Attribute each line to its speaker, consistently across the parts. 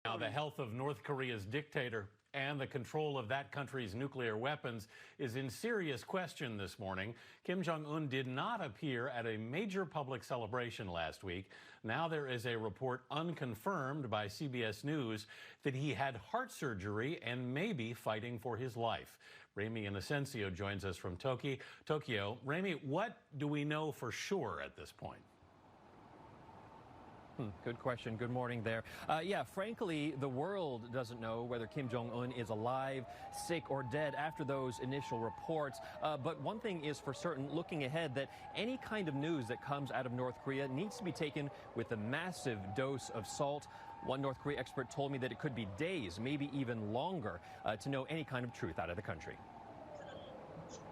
Speaker 1: Now, the health of North Korea's dictator and the control of that country's nuclear weapons is in serious question this morning. Kim Jong Un did not appear at a major public celebration last week. Now there is a report unconfirmed by CBS News that he had heart surgery and may be fighting for his life. Ramy Inocencio joins us from Tokyo. Ramy, what do we know for sure at this point?
Speaker 2: Good question. Good morning there. Yeah, frankly, the world doesn't know whether Kim Jong-un is alive, sick, or dead after those initial reports. But one thing is for certain, looking ahead, that any kind of news that comes out of North Korea needs to be taken with a massive dose of salt. One North Korea expert told me that it could be days, maybe even longer, to know any kind of truth out of the country.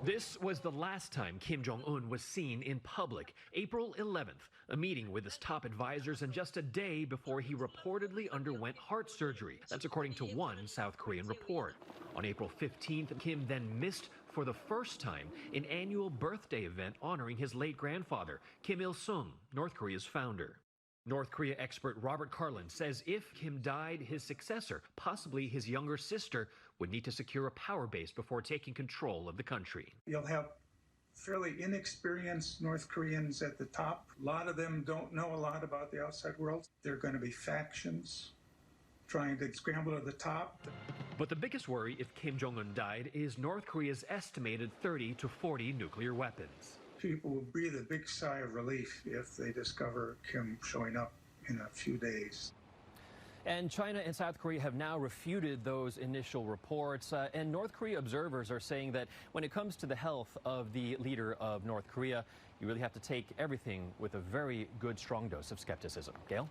Speaker 3: This was the last time Kim Jong-un was seen in public, April 11th, a meeting with his top advisors and just a day before he reportedly underwent heart surgery. That's according to one South Korean report. On April 15th, Kim then missed for the first time an annual birthday event honoring his late grandfather, Kim Il-sung, North Korea's founder. North Korea expert Robert Carlin says if Kim died, his successor, possibly his younger sister, would need to secure a power base before taking control of the country.
Speaker 4: You'll have fairly inexperienced North Koreans at the top. A lot of them don't know a lot about the outside world. There are going to be factions trying to scramble to the top.
Speaker 3: But the biggest worry if Kim Jong-un died is North Korea's estimated 30 to 40 nuclear weapons.
Speaker 4: People will breathe a big sigh of relief if they discover Kim showing up in a few days.
Speaker 2: And China and South Korea have now refuted those initial reports. And North Korea observers are saying that when it comes to the health of the leader of North Korea, you really have to take everything with a very good, strong dose of skepticism. Gail?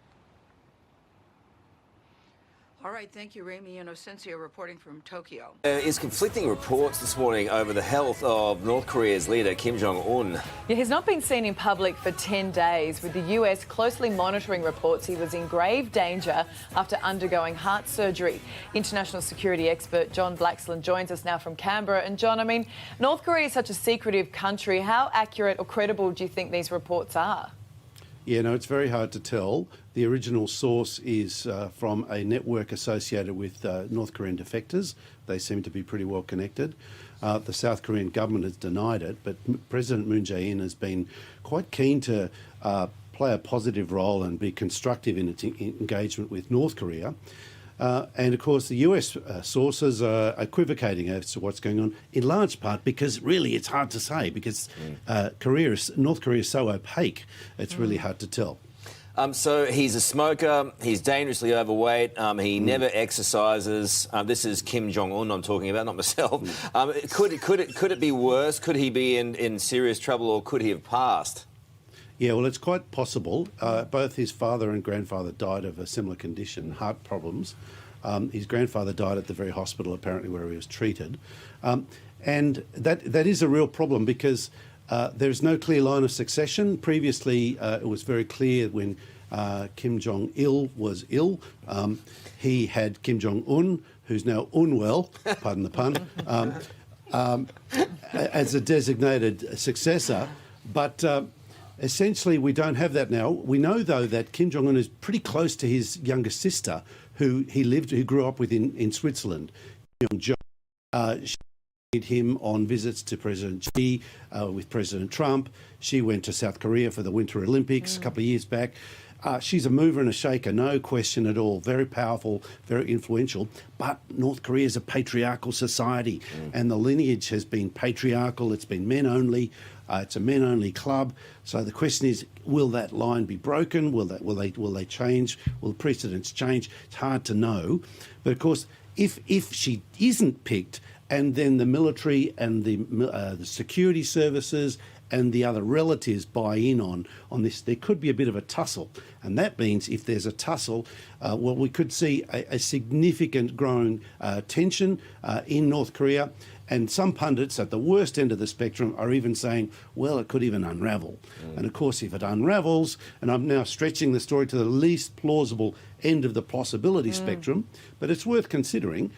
Speaker 5: All right, thank you, Ramy Inocencio, reporting from Tokyo.
Speaker 6: There is conflicting reports this morning over the health of North Korea's leader, Kim Jong-un.
Speaker 7: Yeah, he's not been seen in public for 10 days, with the US closely monitoring reports he was in grave danger after undergoing heart surgery. International security expert John Blaxland joins us now from Canberra. And John, I mean, North Korea is such a secretive country. How accurate or credible do you think these reports are?
Speaker 8: Yeah, no, it's very hard to tell. The original source is from a network associated with North Korean defectors. They seem to be pretty well connected. The South Korean government has denied it, but President Moon Jae-in has been quite keen to play a positive role and be constructive in its engagement with North Korea. And of course, the US sources are equivocating as to what's going on, in large part because really it's hard to say, because North Korea is so opaque, it's really hard to tell.
Speaker 6: So he's a smoker, he's dangerously overweight, he never exercises. This is Kim Jong-un I'm talking about, not myself. Could it be worse? Could he be in serious trouble, or could he have passed?
Speaker 8: Yeah, well, it's quite possible. Both his father and grandfather died of a similar condition, heart problems. His grandfather died at the very hospital, apparently, where he was treated. And that is a real problem, because there's no clear line of succession. Previously, it was very clear when Kim Jong-il was ill. He had Kim Jong-un, who's now unwell, pardon the pun, as a designated successor. But essentially, we don't have that now. We know, though, that Kim Jong-un is pretty close to his younger sister, who grew up with in Switzerland. She met him on visits to President Xi, with President Trump. She went to South Korea for the Winter Olympics a couple of years back. She's a mover and a shaker, no question at all. Very powerful, very influential. But North Korea is a patriarchal society, and the lineage has been patriarchal. It's been men only. It's a men-only club. So the question is, will that line be broken? Will they change? Will the precedents change? It's hard to know. But of course, if she isn't picked, and then the military and the security services and the other relatives buy in on this, there could be a bit of a tussle. And that means if there's a tussle, well, we could see a significant growing tension in North Korea. And some pundits at the worst end of the spectrum are even saying, well, it could even unravel. And of course, if it unravels, and I'm now stretching the story to the least plausible end of the possibility spectrum, but it's worth considering,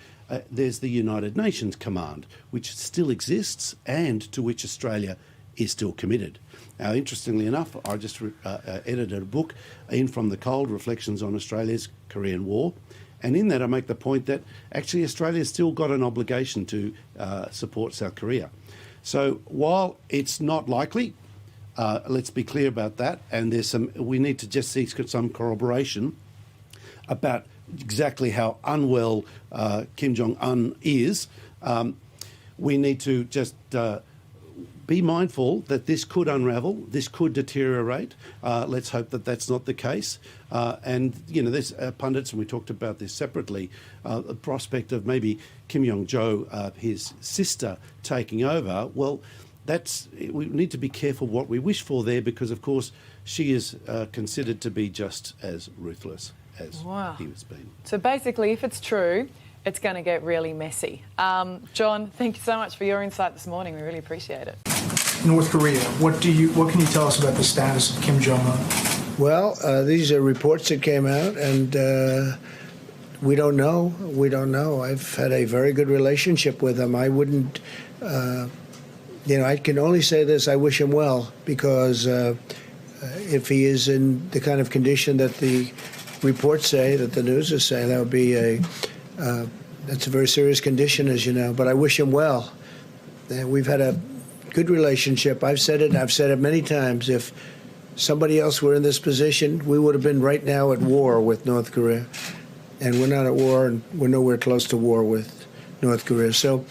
Speaker 8: there's the United Nations Command, which still exists and to which Australia is still committed. Now, interestingly enough, I just edited a book, In From the Cold, Reflections on Australia's Korean War, And in that, I make the point that actually Australia's still got an obligation to support South Korea. So while it's not likely, let's be clear about that, and we need to just seek some corroboration about exactly how unwell Kim Jong Un is. We need to just be mindful that this could unravel, this could deteriorate. Let's hope that that's not the case. And, there's pundits, and we talked about this separately, the prospect of maybe Kim Jong-jo, his sister, taking over. Well, we need to be careful what we wish for there, because, of course, she is considered to be just as ruthless as he has been.
Speaker 7: So basically, if it's true, it's going to get really messy. John, thank you so much for your insight this morning. We really appreciate it.
Speaker 9: North Korea, what can you tell us about the status of Kim Jong Un?
Speaker 10: Well, these are reports that came out, and we don't know. We don't know. I've had a very good relationship with him. I wouldn't, I can only say this: I wish him well, because if he is in the kind of condition that the reports say, that the news is saying, that would be that's a very serious condition, as you know. But I wish him well. We've had a good relationship. I've said it many times. If somebody else were in this position, we would have been right now at war with North Korea. And we're not at war, and we're nowhere close to war with North Korea. So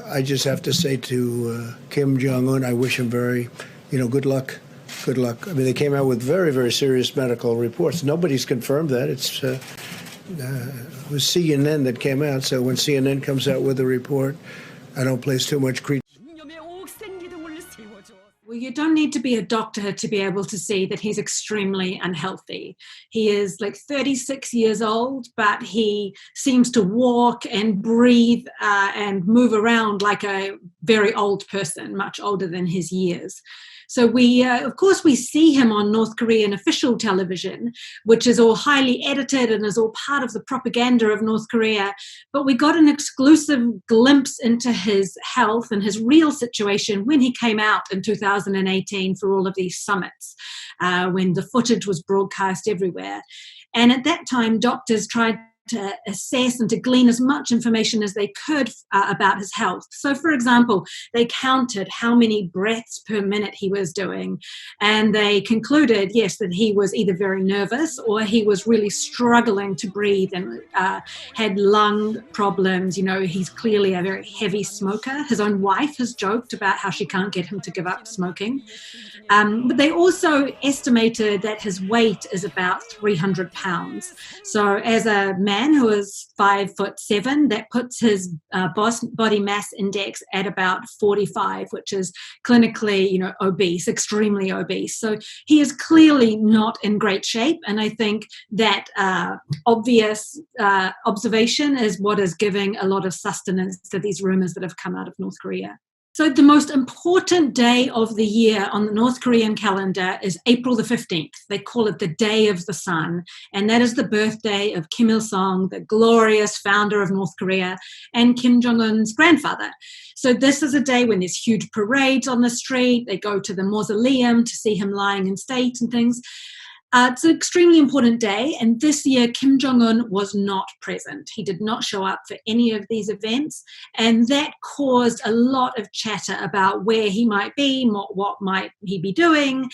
Speaker 10: I just have to say to Kim Jong-un, I wish him very, good luck. Good luck. I mean, they came out with very, very serious medical reports. Nobody's confirmed that. It was CNN that came out. So when CNN comes out with a report, I don't place too much credence.
Speaker 11: Well, you don't need to be a doctor to be able to see that he's extremely unhealthy. He is like 36 years old, but he seems to walk and breathe and move around like a very old person, much older than his years. So of course, we see him on North Korean official television, which is all highly edited and is all part of the propaganda of North Korea. But we got an exclusive glimpse into his health and his real situation when he came out in 2018 for all of these summits, when the footage was broadcast everywhere. And at that time, doctors tried to assess and to glean as much information as they could about his health. So, for example, they counted how many breaths per minute he was doing, and they concluded, yes, that he was either very nervous or he was really struggling to breathe and had lung problems. He's clearly a very heavy smoker. His own wife has joked about how she can't get him to give up smoking. But they also estimated that his weight is about 300 pounds. So as a man who is 5'7", that puts his body mass index at about 45, which is clinically, obese, extremely obese. So he is clearly not in great shape. And I think that obvious observation is what is giving a lot of sustenance to these rumors that have come out of North Korea. So the most important day of the year on the North Korean calendar is April the 15th. They call it the Day of the Sun. And that is the birthday of Kim Il-sung, the glorious founder of North Korea, and Kim Jong-un's grandfather. So this is a day when there's huge parades on the street. They go to the mausoleum to see him lying in state and things. It's an extremely important day, and this year Kim Jong-un was not present. He did not show up for any of these events, and that caused a lot of chatter about where he might be, what might he be doing,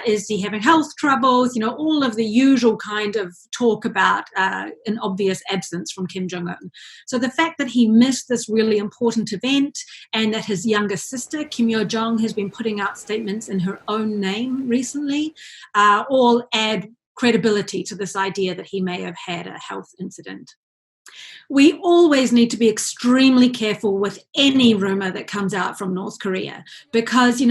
Speaker 11: is he having health troubles, all of the usual kind of talk about an obvious absence from Kim Jong-un. So the fact that he missed this really important event, and that his younger sister, Kim Yo-jong, has been putting out statements in her own name recently, all add credibility to this idea that he may have had a health incident. We always need to be extremely careful with any rumor that comes out from North Korea, because,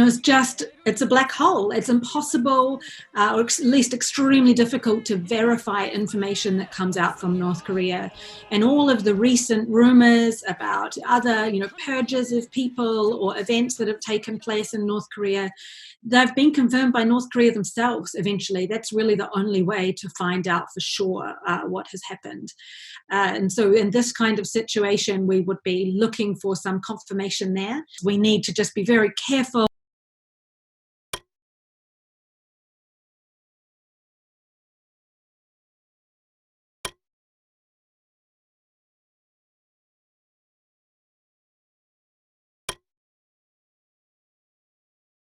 Speaker 11: it's a black hole. It's impossible, or at least extremely difficult to verify information that comes out from North Korea. And all of the recent rumors about other, purges of people or events that have taken place in North Korea, they've been confirmed by North Korea themselves eventually. That's really the only way to find out for sure what has happened. And so in this kind of situation, we would be looking for some confirmation there. We need to just be very careful.